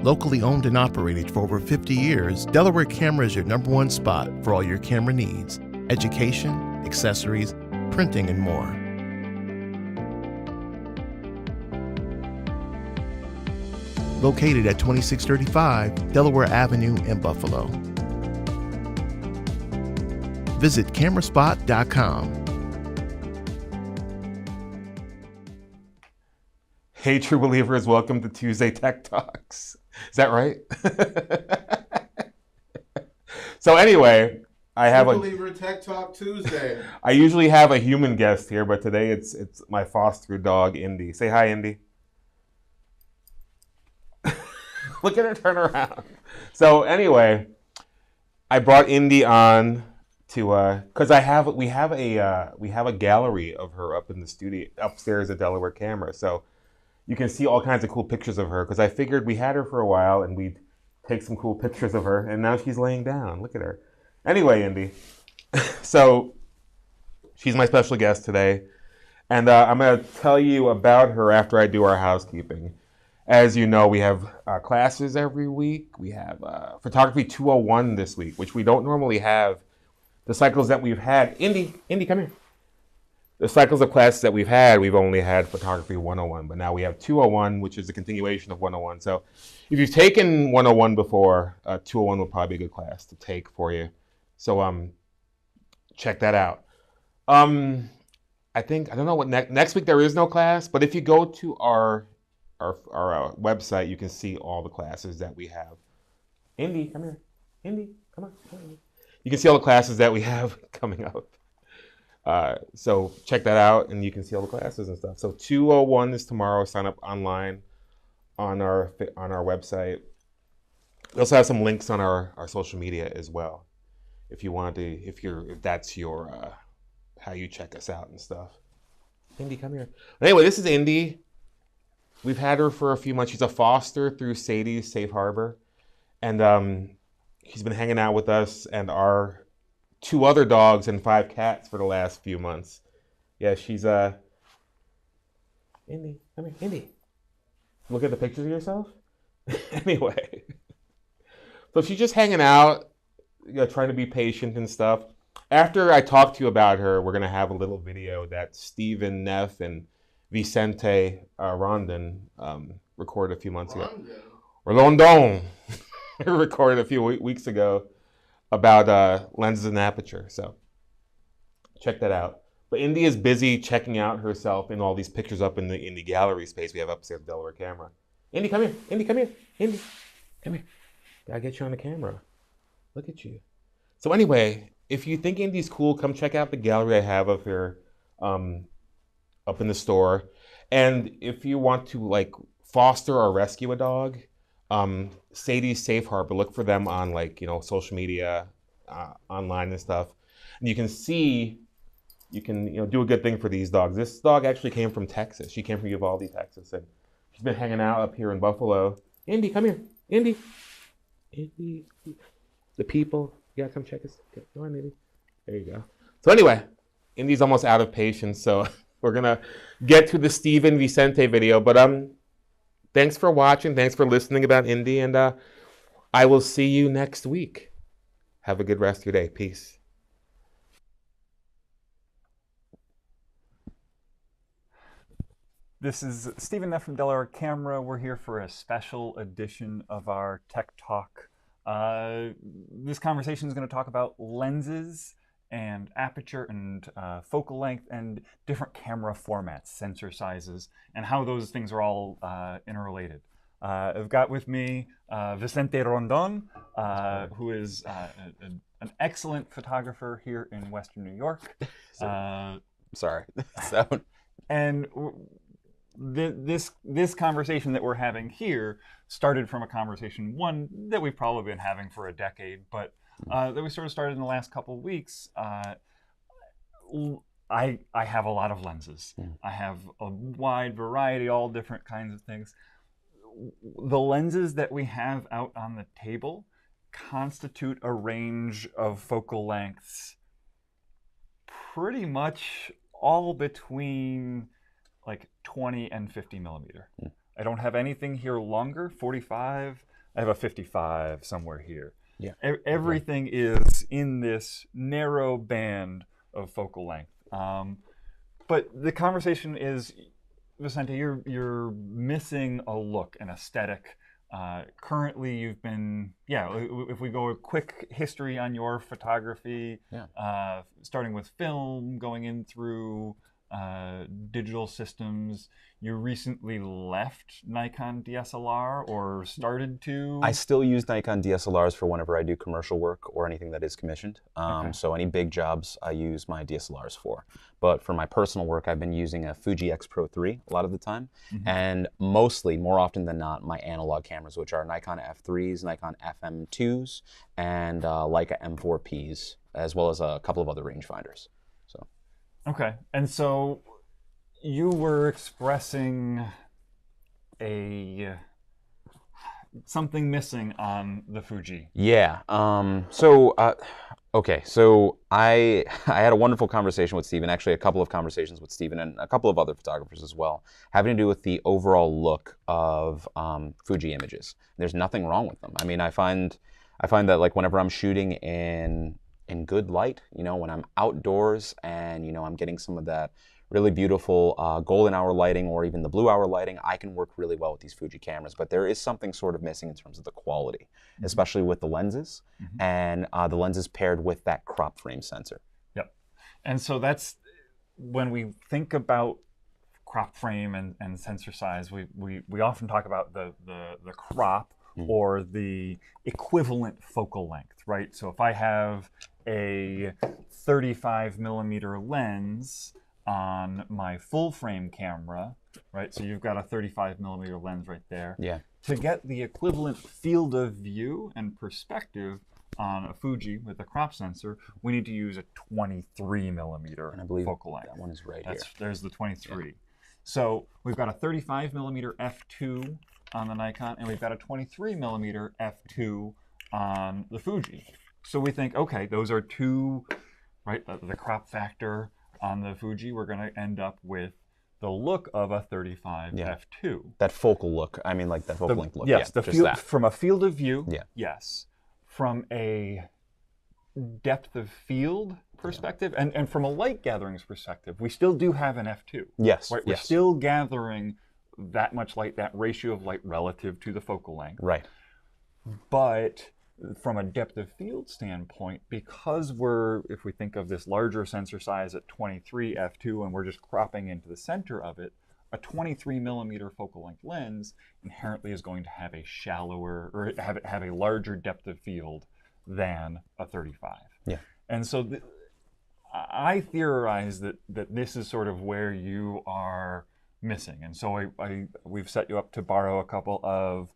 Locally owned and operated for over 50 years, Delaware Camera is your #1 spot for all your camera needs, education, accessories, printing, and more. Located at 2635 Delaware Avenue in Buffalo. Visit cameraspot.com. Hey, true believers, welcome to Tuesday Tech Talks. Is that right? So anyway, I have True Believer Tech Talk Tuesday. I usually have a human guest here, but today it's my foster dog, Indy. Say hi, Indy. Look at her turn around. So anyway, I brought Indy on to because we have a gallery of her up in the studio upstairs at Delaware Camera. So you can see all kinds of cool pictures of her because I figured we had her for a while and we'd take some cool pictures of her, and now she's laying down. Look at her. Anyway, Indy, so she's my special guest today, and I'm going to tell you about her after I do our housekeeping. As you know, we have classes every week. We have Photography 201 this week, which we don't normally have. The cycles that we've had, Indy, come here. The cycles of classes that we've had, we've only had Photography 101, but now we have 201, which is a continuation of 101. So if you've taken 101 before, 201 will probably be a good class to take for you. So check that out. I don't know what next week there is no class, but if you go to our website, you can see all the classes that we have. Indy, come here. Indy, come on. You can see all the classes that we have coming up. So check that out, and you can see all the classes and stuff. So 201 is tomorrow. Sign up online on our website. We also have some links on our social media as well, if you want to, if that's your how you check us out and stuff. Indy, come here. Anyway, this is Indy. We've had her for a few months. She's a foster through Sadie's Safe Harbor, and she's been hanging out with us and our 2 other dogs and 5 cats for the last few months. Yeah, she's Indy, come here, Indy. Look at the pictures of yourself. Anyway, so she's just hanging out, trying to be patient and stuff. After I talk to you about her, we're gonna have a little video that Stephen Neff and Vicente Rondon recorded a few months ago. Rondon recorded a few weeks ago about lenses and aperture. So check that out. But Indy is busy checking out herself in all these pictures up in the gallery space we have upstairs at Delaware Camera. Indy, come here. Indy, come here. Indy, come here. Gotta get you on the camera. Look at you. So anyway, if you think Indy's cool, come check out the gallery I have up here, up in the store. And if you want to foster or rescue a dog, Sadie's Safe Harbor, look for them on social media, online and stuff. And you can do a good thing for these dogs. This dog actually came from Texas. She came from Uvalde, Texas, and she's been hanging out up here in Buffalo. Indy, come here. Indy. Indy. The people. You gotta come check us. Come on, Indy. There you go. So anyway, Indy's almost out of patience, so we're gonna get to the Steven Vicente video, but thanks for watching. Thanks for listening about Indy, and I will see you next week. Have a good rest of your day. Peace. This is Stephen Neff from Delaware Camera. We're here for a special edition of our Tech Talk. This conversation is going to talk about lenses and aperture and focal length and different camera formats, sensor sizes, and how those things are all interrelated. I've got with me Vicente Rondon, who is an excellent photographer here in Western New York. Sorry. And this conversation that we're having here started from a conversation, one that we've probably been having for a decade, but that we sort of started in the last couple of weeks. I have a lot of lenses. I have a wide variety, all different kinds of things. The lenses that we have out on the table constitute a range of focal lengths pretty much all between like 20 and 50 millimeter. I don't have anything here longer. 45. I have a 55 somewhere here. Yeah. Everything is in this narrow band of focal length. But the conversation is, Vicente, you're missing a look, an aesthetic. Currently, you've been, if we go a quick history on your photography, starting with film, going in through digital systems. You recently left Nikon DSLR or started to? I still use Nikon DSLRs for whenever I do commercial work or anything that is commissioned. So any big jobs I use my DSLRs for. But for my personal work, I've been using a Fuji X Pro 3 a lot of the time. And mostly, more often than not, my analog cameras, which are Nikon F3s, Nikon FM2s, and Leica M4Ps, as well as a couple of other rangefinders. So. Okay, and so you were expressing something missing on the Fuji. Yeah. Okay. So I had a wonderful conversation with Stephen. Actually, a couple of conversations with Stephen and a couple of other photographers as well, having to do with the overall look of Fuji images. There's nothing wrong with them. I mean, I find that like whenever I'm shooting in good light, when I'm outdoors and I'm getting some of that really beautiful golden hour lighting or even the blue hour lighting, I can work really well with these Fuji cameras. But there is something sort of missing in terms of the quality, especially with the lenses and the lenses paired with that crop frame sensor. Yep. And so that's when we think about crop frame and sensor size, we often talk about the crop or the equivalent focal length, right? So if I have a 35 millimeter lens on my full frame camera, right? So you've got a 35 millimeter lens right there. Yeah. To get the equivalent field of view and perspective on a Fuji with a crop sensor, we need to use a 23 millimeter And I believe focal length. that one is right here. There's the 23. Yeah. So we've got a 35 millimeter f2 on the Nikon, and we've got a 23 millimeter f2 on the Fuji. So we think, okay, those are two, right? The crop factor on the Fuji, we're going to end up with the look of a 35 f2. That focal look. I mean, like that focal length look. Yes, yeah, the field, from a field of view. Yeah. Yes. From a depth of field perspective, and from a light gatherings perspective, we still do have an f2. Yes. Right? We're still gathering that much light, that ratio of light relative to the focal length. Right. But from a depth of field standpoint, because if we think of this larger sensor size at 23 f2 and we're just cropping into the center of it, a 23 millimeter focal length lens inherently is going to have a shallower, or have a larger depth of field than a 35. Yeah. And so I theorize that this is sort of where you are missing. And so we've set you up to borrow a couple of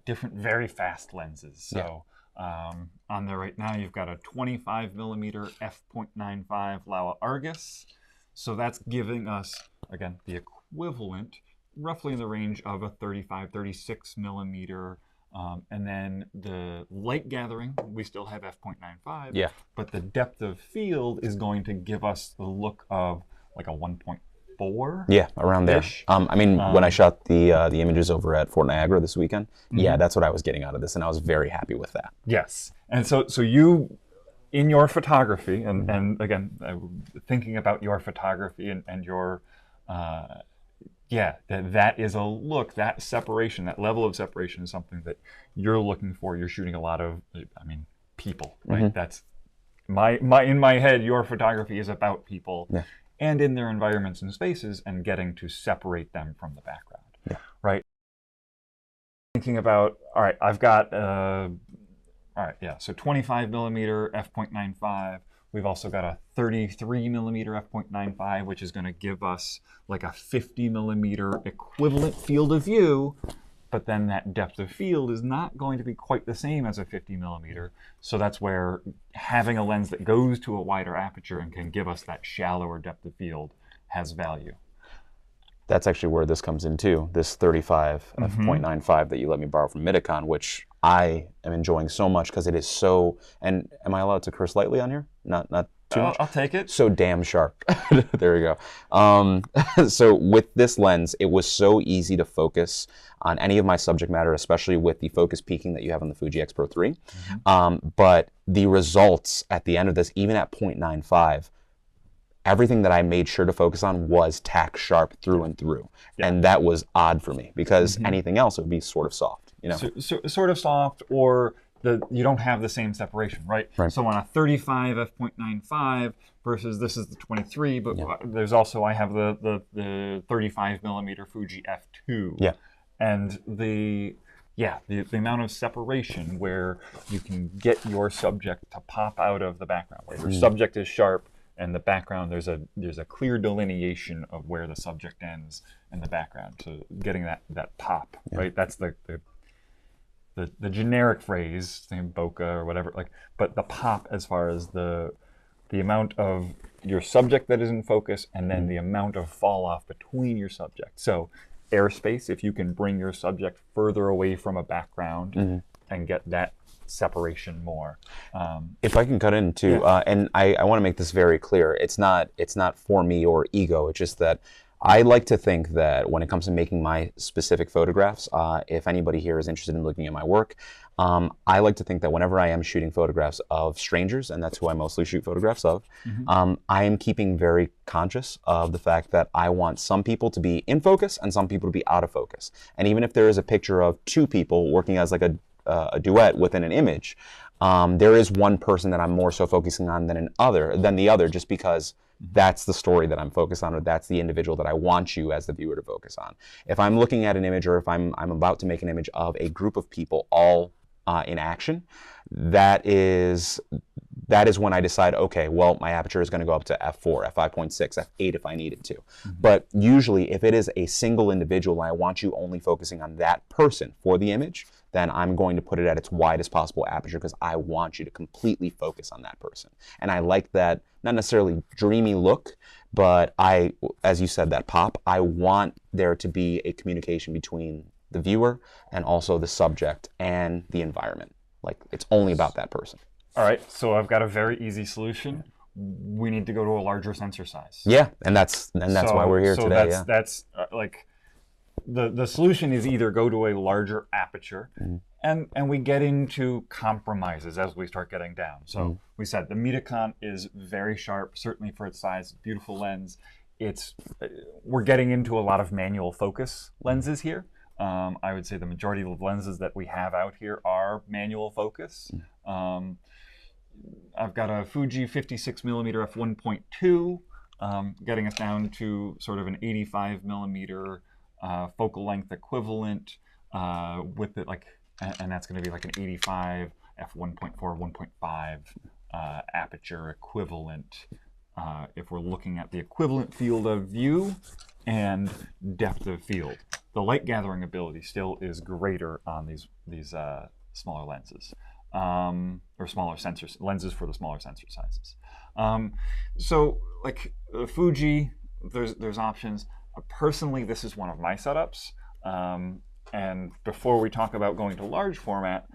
different very fast lenses. So on there right now, you've got a 25 millimeter f.95 Laowa Argus. So that's giving us, again, the equivalent, roughly in the range of a 35, 36 millimeter. And then the light gathering, we still have f.95. Yeah. But the depth of field is going to give us the look of like a 1.4. Yeah, around there. I mean, when I shot the images over at Fort Niagara this weekend, yeah, that's what I was getting out of this, and I was very happy with that. Yes. And so you, in your photography, and again, thinking about your photography and your, that is a look, that separation, that level of separation is something that you're looking for. You're shooting a lot of, people, right? That's in my head, your photography is about people. Yeah. And in their environments and spaces, and getting to separate them from the background, right? Thinking about, all right, I've got, so 25 millimeter f.95. We've also got a 33 millimeter f.95, which is going to give us like a 50 millimeter equivalent field of view. But then that depth of field is not going to be quite the same as a 50 millimeter. So that's where having a lens that goes to a wider aperture and can give us that shallower depth of field has value. That's actually where this comes in too, this 35 f.95 that you let me borrow from Midicon, which I am enjoying so much because it is so, and am I allowed to curse lightly on here? Not too much? I'll take it. So damn sharp. There we go. So with this lens, it was so easy to focus on any of my subject matter, especially with the focus peaking that you have on the Fuji X Pro 3. But the results at the end of this, even at 0.95, everything that I made sure to focus on was tack sharp through and through. Yeah. And that was odd for me because anything else would be sort of soft, you know? Sort of soft, or you don't have the same separation, right? So on a 35 f.95 versus this is the 23, but there's also, I have the 35 millimeter Fuji f2. Yeah. And the amount of separation where you can get your subject to pop out of the background, where your subject is sharp and the background, there's a clear delineation of where the subject ends and the background. So getting that pop, right? That's the generic phrase, saying bokeh or whatever, but the pop as far as the amount of your subject that is in focus and then the amount of fall off between your subject. So airspace, if you can bring your subject further away from a background and get that separation more. If I can cut in too, and I want to make this very clear, it's not for me or ego, it's just that I like to think that when it comes to making my specific photographs, if anybody here is interested in looking at my work, I like to think that whenever I am shooting photographs of strangers, and that's who I mostly shoot photographs of, I am keeping very conscious of the fact that I want some people to be in focus and some people to be out of focus. And even if there is a picture of two people working as like a duet within an image, there is one person that I'm more so focusing on than the other, just because that's the story that I'm focused on, or that's the individual that I want you as the viewer to focus on. If I'm looking at an image, or if I'm about to make an image of a group of people all in action, that is when I decide, okay, well, my aperture is going to go up to f4, f5.6, f8 if I needed to. But usually, if it is a single individual and I want you only focusing on that person for the image, then I'm going to put it at its widest possible aperture because I want you to completely focus on that person. And I like that, not necessarily dreamy look, but as you said, that pop, I want there to be a communication between the viewer and also the subject and the environment. Like, it's only about that person. All right, so I've got a very easy solution. We need to go to a larger sensor size. Yeah, and that's why we're here today. That's like the solution is either go to a larger aperture, and we get into compromises as we start getting down. So we said the Metacon is very sharp, certainly for its size, beautiful lens. We're getting into a lot of manual focus lenses here. I would say the majority of lenses that we have out here are manual focus. I've got a Fuji 56 millimeter f1.2, getting us down to sort of an 85 millimeter focal length equivalent with it, and that's going to be like an 85 f1.4, 1.5 aperture equivalent. If we're looking at the equivalent field of view and depth of field, the light gathering ability still is greater on these smaller lenses, or smaller sensors, lenses for the smaller sensor sizes. So like Fuji, there's options. Personally, this is one of my setups. And before we talk about going to large format,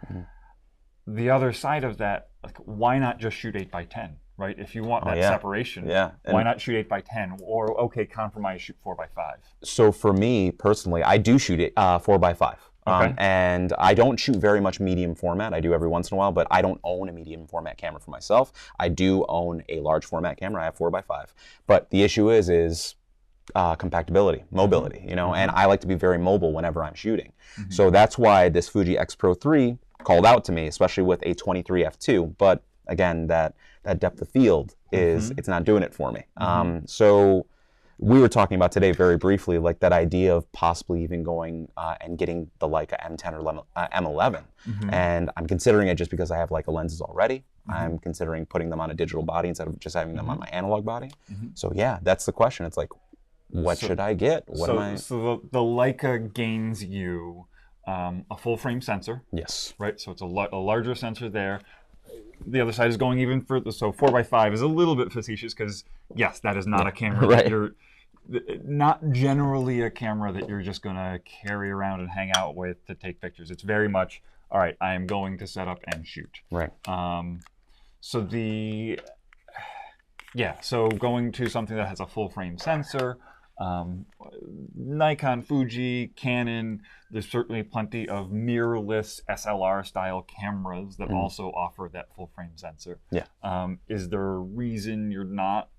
the other side of that, like, why not just shoot 8x10, right? If you want that separation, why not shoot 8x10? Or, okay, compromise, shoot 4x5. So for me personally, I do shoot it 4x5. Okay. And I don't shoot very much medium format. I do every once in a while, but I don't own a medium format camera for myself. I do own a large format camera. I have 4x5. But the issue is compactability, mobility, you know, and I like to be very mobile whenever I'm shooting. So that's why this Fuji X Pro 3 called out to me, especially with a 23 f2. But again, that depth of field it's not doing it for me. So we were talking about today very briefly, like that idea of possibly even going and getting the Leica M10 or M11. And I'm considering it just because I have Leica lenses already. I'm considering putting them on a digital body instead of just having them on my analog body. So yeah, that's the question. It's like, what should I get? So the Leica gains you a full frame sensor. Yes. Right, so it's a larger sensor there. The other side is going even further. So 4x5 is a little bit facetious because, yes, that is not a camera that you're, not generally a camera that you're just going to carry around and hang out with to take pictures. It's very much, all right, I am going to set up and shoot. Right. So Yeah, so going to something that has a full frame sensor, Nikon, Fuji, Canon, there's certainly plenty of mirrorless SLR style cameras that also offer that full frame sensor. Yeah. Is there a reason you're not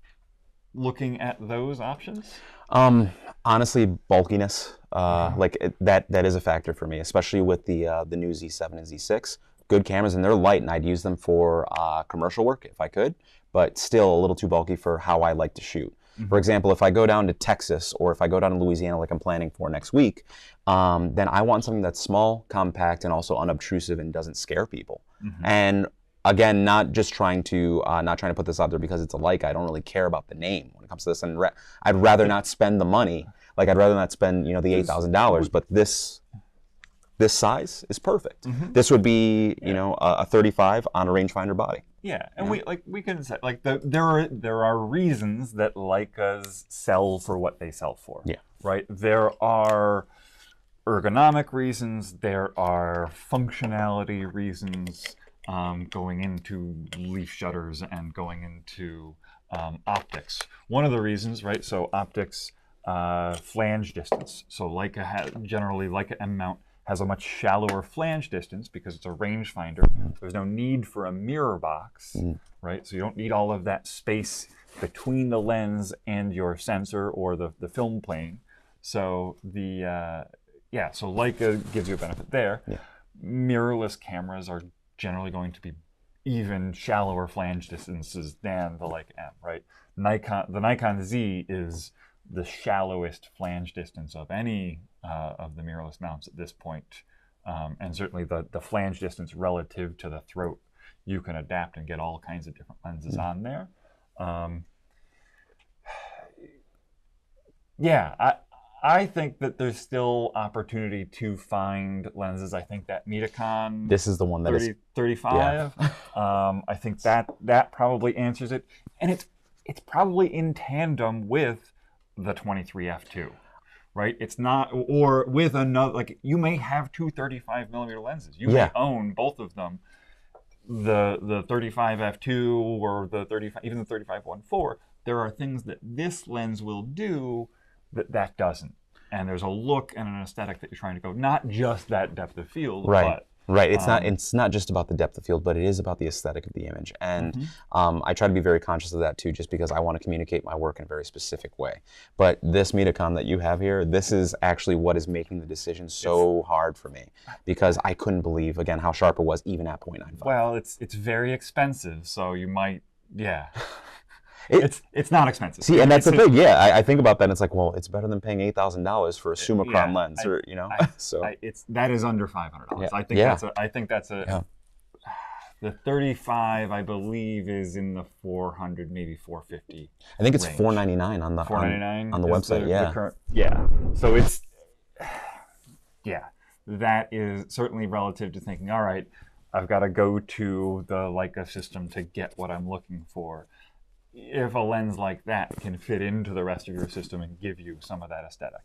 looking at those options? Honestly, bulkiness, that is a factor for me, especially with the new Z7 and Z6. Good cameras, and they're light, and I'd use them for commercial work if I could, but still a little too bulky for how I like to shoot. For example, if I go down to Texas or if I go down to Louisiana like I'm planning for next week, then I want something that's small, compact, and also unobtrusive and doesn't scare people. And again, not trying to put this out there because it's a Leica. I don't really care about the name when it comes to this, and I'd rather not spend the money. Like I'd rather not spend the $8,000, but this size is perfect. This would be a 35 on a rangefinder body. Yeah, and we can say there are reasons that Leicas sell for what they sell for. Yeah. Right. There are ergonomic reasons. There are functionality reasons going into leaf shutters and going into optics. One of the reasons, right? So optics, flange distance. So generally Leica M mount has a much shallower flange distance because it's a rangefinder. There's no need for a mirror box, right? So you don't need all of that space between the lens and your sensor or the film plane. So so Leica gives you a benefit there. Yeah. Mirrorless cameras are generally going to be even shallower flange distances than the Leica M, right? The Nikon Z is the shallowest flange distance of any of the mirrorless mounts at this point. And certainly the flange distance relative to the throat, you can adapt and get all kinds of different lenses on there. I think that there's still opportunity to find lenses. I think that Metacon This is the one that 35. I think that probably answers it, and it's probably in tandem with the 23 f2. Right, it's not, or with another. Like you may have two 35mm lenses. You may own both of them, the 35 f2 or the 35, even the 35 1.4. There are things that this lens will do that doesn't, and there's a look and an aesthetic that you're trying to go. Not just that depth of field, but Right. It's not just about the depth of field, but it is about the aesthetic of the image. And I try to be very conscious of that too, just because I want to communicate my work in a very specific way. But this Metacon that you have here, this is actually what is making the decision so hard for me, because I couldn't believe, again, how sharp it was even at 0.95. Well, it's very expensive, so you might, It's not expensive. See, and that's the thing. Yeah, I think about that. And it's like, well, it's better than paying $8,000 for a Summicron lens, that is under $500. Yeah. I think that's the 35, I believe, is in the 400, maybe 450. I think it's range. $499 on the $499 on the website. The current, so it's that is certainly relative to thinking, all right, I've got to go to the Leica system to get what I'm looking for. If a lens like that can fit into the rest of your system and give you some of that aesthetic.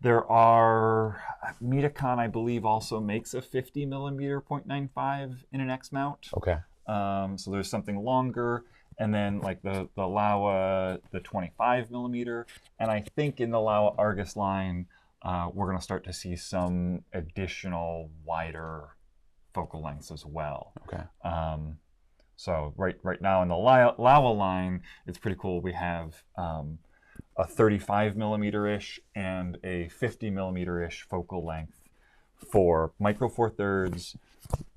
There are, Metacon, I believe, also makes a 50mm 0.95 in an X mount. Okay. So there's something longer, and then like the Laowa, the 25mm, and I think in the Laowa Argus line, we're going to start to see some additional wider focal lengths as well. Okay. So right now in the Laowa line, it's pretty cool. We have a 35mm-ish and a 50mm-ish focal length for micro four thirds,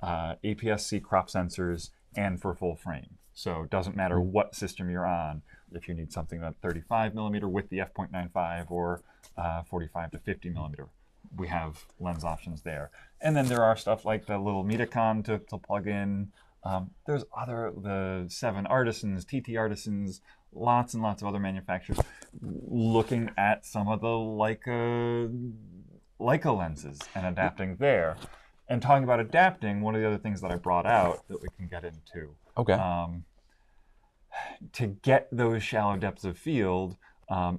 APS-C crop sensors, and for full frame. So it doesn't matter what system you're on. If you need something that 35mm with the f.95 or 45 to 50mm, we have lens options there. And then there are stuff like the little Metacon to plug in. There's the 7 Artisans, TT Artisans, lots and lots of other manufacturers looking at some of the Leica lenses and adapting there. And talking about adapting, one of the other things that I brought out that we can get into. Okay. To get those shallow depths of field,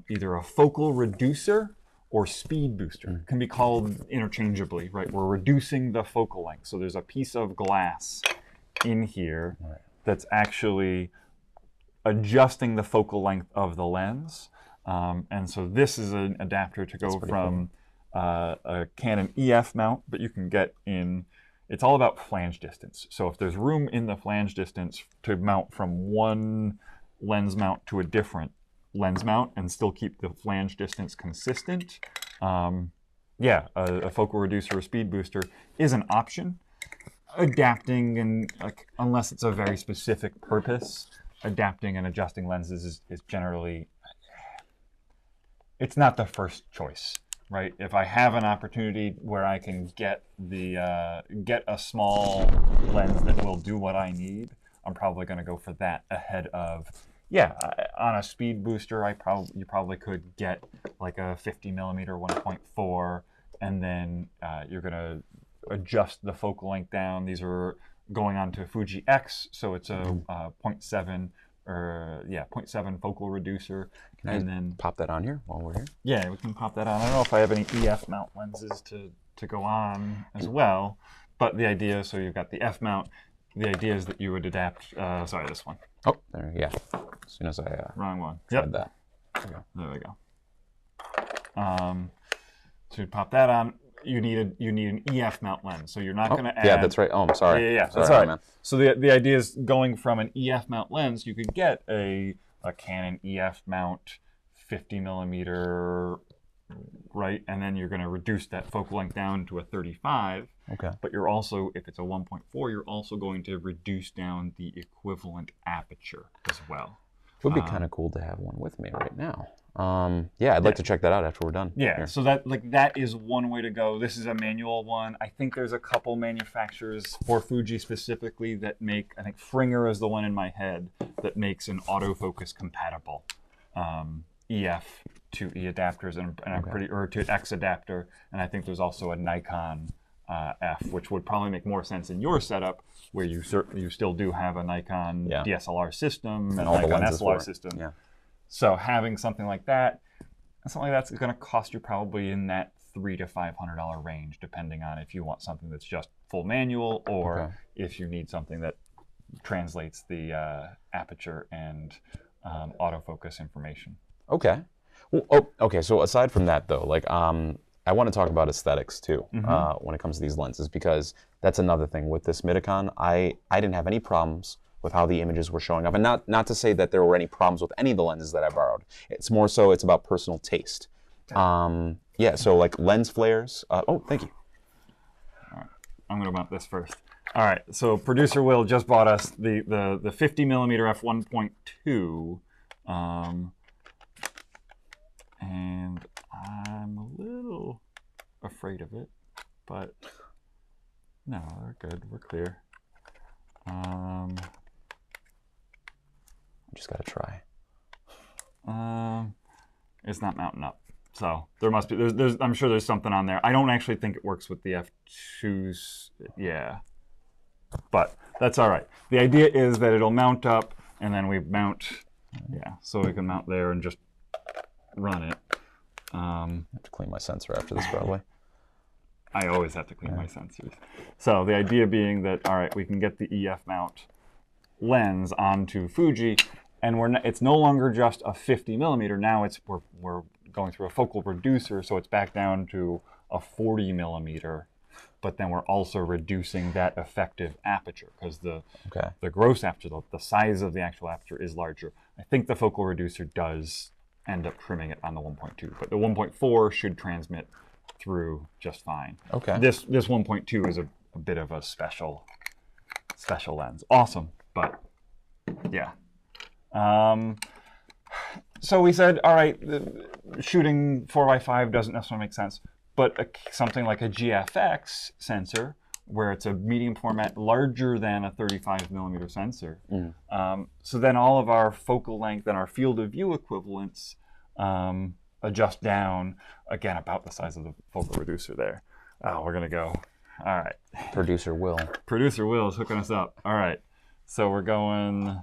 either a focal reducer or speed booster can be called interchangeably, right? We're reducing the focal length. So there's a piece of glass in here that's actually adjusting the focal length of the lens. And so this is an adapter to go from a Canon EF mount, but you can get in, it's all about flange distance. So if there's room in the flange distance to mount from one lens mount to a different lens mount and still keep the flange distance consistent, yeah, a focal reducer or speed booster is an option. Adapting, and unless it's a very specific purpose, adapting and adjusting lenses is generally, it's not the first choice, right? If I have an opportunity where I can get a small lens that will do what I need, I'm probably going to go for that ahead of, yeah, on a speed booster, you probably could get like a 50 millimeter 1.4, and then you're going to adjust the focal length down. These are going on to Fuji X, so it's a 0.7 or 0.7 focal reducer. Can I then pop that on here while we're here? Yeah, we can pop that on. I don't know if I have any EF mount lenses to go on as well, but the idea, so you've got the F mount. The idea is that you would adapt. Sorry, this one. Oh, there, yeah. As soon as I wrong one. Tried Yep. that. There we go. To pop that on, you need an EF mount lens. So you're not going to add. Yeah, that's right. Oh, I'm sorry. Yeah. Sorry, That's all right. man. So the idea is going from an EF mount lens, you could get a Canon EF mount 50 millimeter, right? And then you're going to reduce that focal length down to a 35. Okay. But you're also, if it's a 1.4, you're also going to reduce down the equivalent aperture as well. It would be kind of cool to have one with me right now. Yeah, I'd like to check that out after we're done. Yeah, here. so that is one way to go. This is a manual one. I think there's a couple manufacturers for Fuji specifically that make, I think Fringer is the one in my head, that makes an autofocus compatible EF to E adapters, and I'm pretty, or to X adapter, and I think there's also a Nikon F, which would probably make more sense in your setup, where you still do have a Nikon DSLR system and all a the Nikon lenses for SLR it. system. Yeah. So having something like that, that's going to cost you probably in that $300 to $500 range, depending on if you want something that's just full manual, or if you need something that translates the aperture and autofocus information. Okay. Well, okay. So aside from that, though, like, I want to talk about aesthetics too when it comes to these lenses, because that's another thing with this Midicon. I didn't have any problems with how the images were showing up, and not to say that there were any problems with any of the lenses that I borrowed. It's more so it's about personal taste. Yeah. So like lens flares. Oh, thank you. All right. I'm going to mount this first. All right. So producer Will just bought us the 50 millimeter f1.2. And I'm a little afraid of it, but no, we're good. We're clear. I just gotta try. It's not mounting up, so there must be. There's. I'm sure there's something on there. I don't actually think it works with the F2s. Yeah, but that's all right. The idea is that it'll mount up, and then we mount. Yeah, so we can mount there and just run it. I have to clean my sensor after this, probably. I always have to clean my sensors. So the idea being that, all right, we can get the EF mount lens onto Fuji, and it's no longer just a 50 millimeter. Now we're going through a focal reducer, so it's back down to a 40 millimeter. But then we're also reducing that effective aperture, because the gross aperture, the size of the actual aperture, is larger. I think the focal reducer does end up trimming it on the 1.2, but the 1.4 should transmit through just fine. Okay. This 1.2 is a bit of a special lens. Awesome, but yeah. So we said, all right, shooting 4x5 doesn't necessarily make sense, but something like a GFX sensor, where it's a medium format larger than a 35 millimeter sensor. So then all of our focal length and our field of view equivalents adjust down, again, about the size of the focal reducer there. Oh, we're gonna go. All right. Producer Will. Producer Will is hooking us up. All right. So we're going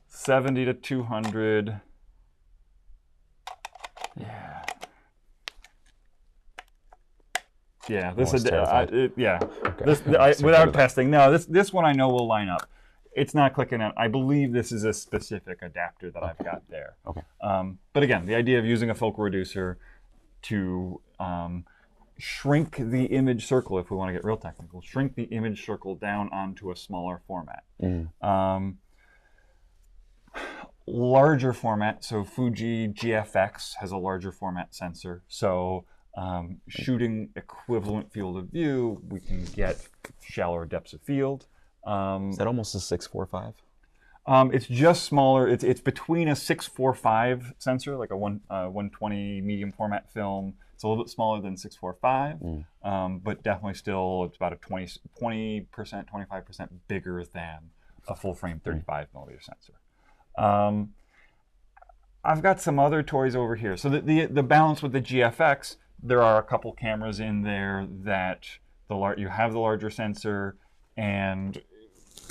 70 to 200. Yeah. Yeah, this is terrified. yeah. Okay. This without testing. No, this one I know will line up. it's not clicking out. I believe this is a specific adapter that I've got there. Okay. But again, the idea of using a focal reducer to shrink the image circle, if we want to get real technical, shrink the image circle down onto a smaller format. Larger format, so Fuji GFX has a larger format sensor. So shooting equivalent field of view, we can get shallower depths of field. Is that almost a 645? It's just smaller. It's between a 645 sensor, like a 120 medium format film. It's a little bit smaller than 645, but definitely still it's about a 20%, 25% bigger than a full frame 35 millimeter sensor. I've got some other toys over here. So the balance with the GFX, there are a couple cameras in there that you have the larger sensor, and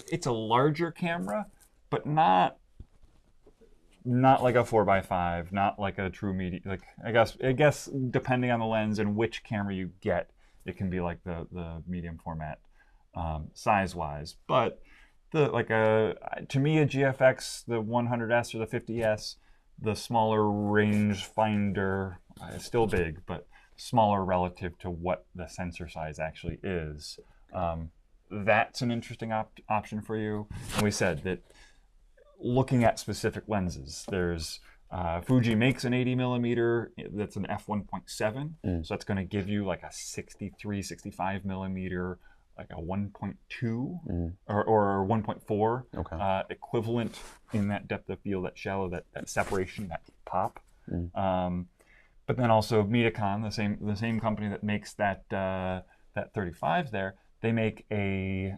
it's a larger camera, but not like a 4x5, not like a true media. Like I guess depending on the lens and which camera you get, it can be like the medium format size-wise. But to me, a GFX, the 100S or the 50S, the smaller rangefinder is still big, but smaller relative to what the sensor size actually is. That's an interesting option for you. And we said that looking at specific lenses, there's Fuji makes an 80 millimeter that's an f1.7, so that's going to give you like a 63, 65 millimeter, like a 1.2 or 1.4 equivalent in that depth of field, that shallow, that separation, that pop. But then also Metacon, the same company that makes that 35 there, they make a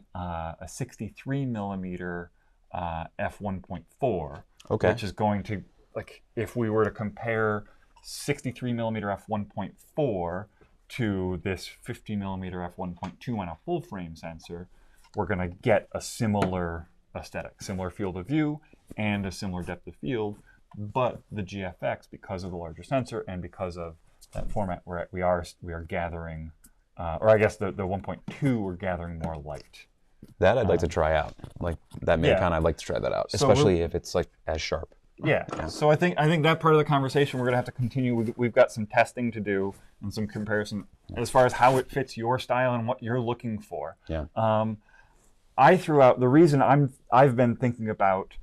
63 millimeter f1.4, which is going to, like, if we were to compare 63 millimeter f1.4 to this 50 millimeter f1.2 on a full frame sensor, we're going to get a similar aesthetic, similar field of view, and a similar depth of field. But the GFX, because of the larger sensor and because of that format, we are gathering, or I guess the 1.2, we're gathering more light. That I'd like to try out. Like that Metacon, I'd like to try that out, especially if it's like as sharp. Yeah. So I think that part of the conversation we're going to have to continue. We've got some testing to do and some comparison as far as how it fits your style and what you're looking for. Yeah. I threw out the reason I've been thinking about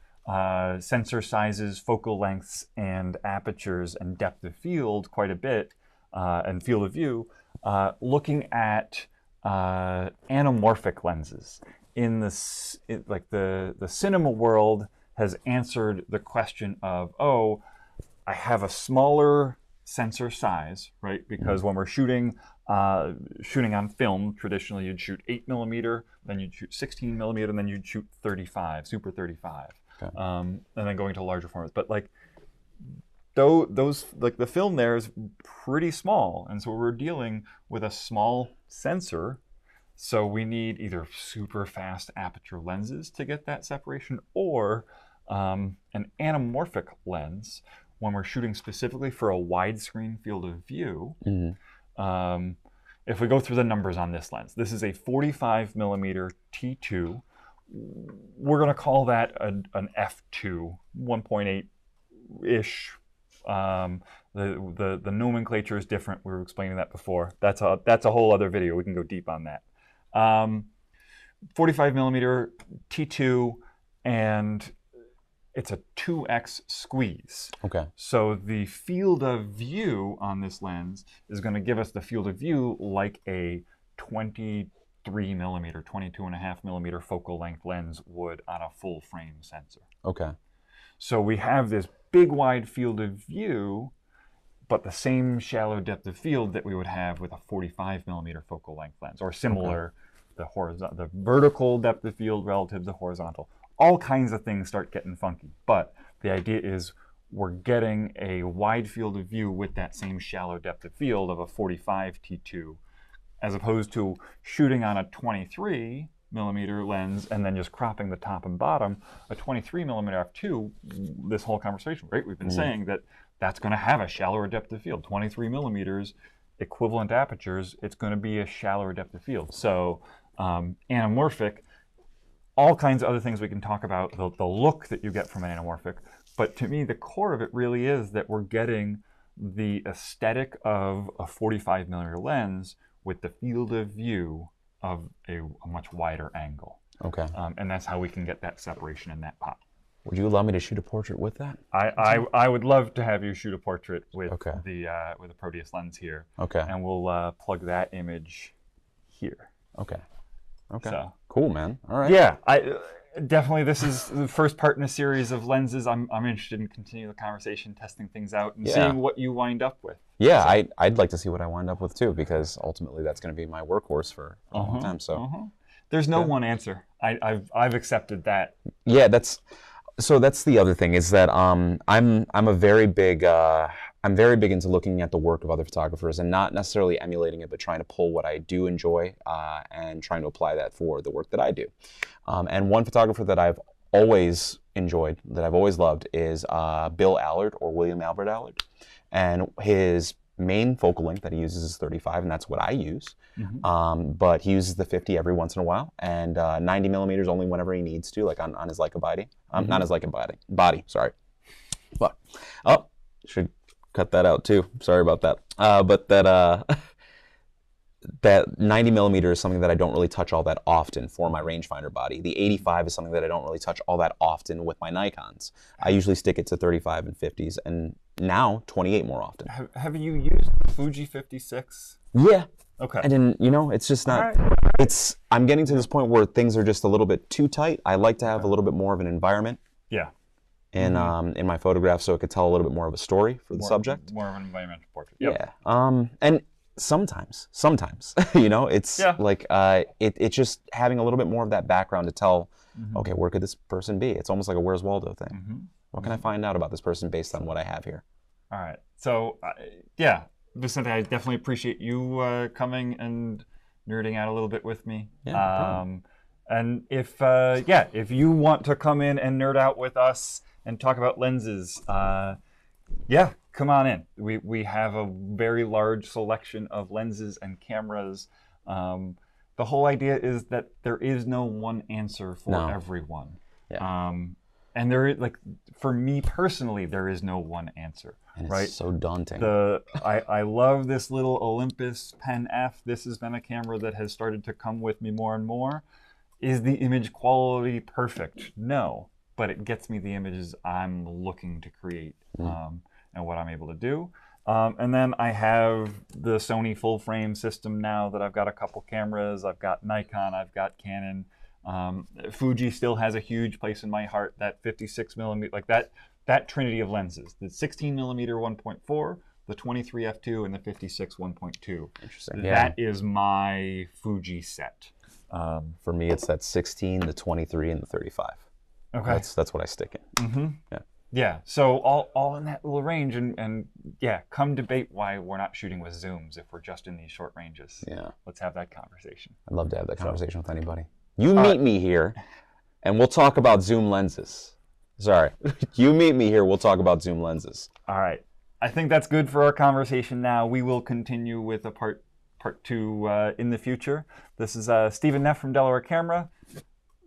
sensor sizes, focal lengths, and apertures and depth of field quite a bit, and field of view, looking at anamorphic lenses. In the cinema world has answered the question of, I have a smaller sensor size, right? Because when we're shooting on film, traditionally you'd shoot 8 millimeter, then you'd shoot 16 millimeter, and then you'd shoot 35, super 35, and then going to larger formats. But like those, like the film there is pretty small, and so we're dealing with a small sensor. So we need either super fast aperture lenses to get that separation, or an anamorphic lens when we're shooting specifically for a widescreen field of view. If we go through the numbers on this lens, this is a 45 millimeter T2. We're going to call that an f2, 1.8-ish. The nomenclature is different. We were explaining that before. That's a whole other video. We can go deep on that. 45 millimeter T2, and it's a 2x squeeze. Okay. So the field of view on this lens is going to give us the field of view like a 23 millimeter, 22.5 millimeter focal length lens would on a full frame sensor. Okay. So we have this big wide field of view, but the same shallow depth of field that we would have with a 45 millimeter focal length lens, or similar. The vertical depth of field relative to horizontal. All kinds of things start getting funky, but the idea is we're getting a wide field of view with that same shallow depth of field of a 45 T2, as opposed to shooting on a 23 millimeter lens and then just cropping the top and bottom. A 23 millimeter f2, this whole conversation, right? We've been saying that that's going to have a shallower depth of field. 23 millimeters, equivalent apertures, it's going to be a shallower depth of field. So anamorphic, all kinds of other things we can talk about, the look that you get from an anamorphic. But to me, the core of it really is that we're getting the aesthetic of a 45 millimeter lens with the field of view of a much wider angle. Okay. And that's how we can get that separation in that pop. Would you allow me to shoot a portrait with that? I would love to have you shoot a portrait with Okay. with a Proteus lens here. Okay. And we'll plug that image here. Okay. Okay. So. Cool, man. All right. Yeah, definitely. This is the first part in a series of lenses. I'm interested in continuing the conversation, testing things out, and Yeah. seeing what you wind up with. Yeah, I'd like to see what I wind up with too, because ultimately that's going to be my workhorse for a long time. So there's no one answer. I've accepted that. yeah, that's the other thing is that I'm a very big I'm very big into looking at the work of other photographers and not necessarily emulating it, but trying to pull what I do enjoy and trying to apply that for the work that I do. And one photographer that I've always enjoyed, that I've always loved, is Bill Allard, or William Albert Allard. And his main focal length that he uses is 35, and that's what I use. But he uses the 50 every once in a while, and 90 millimeters only whenever he needs to, like on his Leica body. Not his Leica body, sorry. But, should cut that out too. Sorry about that. But that 90 millimeter is something that I don't really touch all that often for my rangefinder body. The 85 is something that I don't really touch all that often with my Nikons. I usually stick it to 35 and 50s, and now 28 more often. Have you used Fuji 56? Yeah. Okay. I didn't, it's just not, I'm getting to this point where things are just a little bit too tight. I like to have a little bit more of an environment Yeah. in my photographs so it could tell a little bit more of a story for the subject. More of an environmental portrait. Yep. Yeah. And sometimes, it's like, it's just having a little bit more of that background to tell, okay, where could this person be? It's almost like a Where's Waldo thing. What can I find out about this person based on what I have here? All right. So, yeah, Vicente, I definitely appreciate you coming and nerding out a little bit with me. Yeah, no problem. And if you want to come in and nerd out with us and talk about lenses, come on in. We have a very large selection of lenses and cameras. The whole idea is that there is no one answer for everyone. Yeah. And there is, like, for me personally, there is no one answer. And right? it's so daunting. I love this little Olympus Pen F. This has been a camera that has started to come with me more and more. Is the image quality perfect? No, but it gets me the images I'm looking to create and what I'm able to do. And then I have the Sony full frame system now that I've got a couple cameras. I've got Nikon, I've got Canon. Fuji still has a huge place in my heart. That 56 millimeter, like that trinity of lenses, the 16 millimeter 1.4, the 23 f2, and the 56 1.2. Interesting. That is my Fuji set. For me, it's that 16, the 23, and the 35. Okay. That's what I stick in. Yeah. So all in that little range, and come debate why we're not shooting with zooms if we're just in these short ranges. Yeah. Let's have that conversation. I'd love to have that conversation with anybody. You meet me here, and we'll talk about zoom lenses. Sorry. You meet me here, we'll talk about zoom lenses. All right. I think that's good for our conversation now. We will continue with a part two in the future. This is Stephen Neff from Delaware Camera,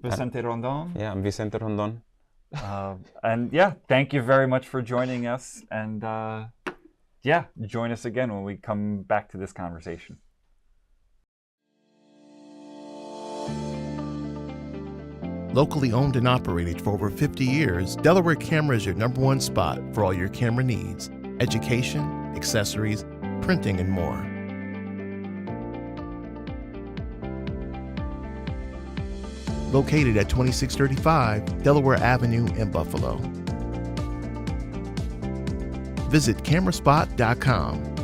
Vicente Rondon. Yeah, I'm Vicente Rondon. And thank you very much for joining us. And join us again when we come back to this conversation. Locally owned and operated for over 50 years, Delaware Camera is your #1 spot for all your camera needs: education, accessories, printing, and more. Located at 2635 Delaware Avenue in Buffalo. Visit cameraspot.com.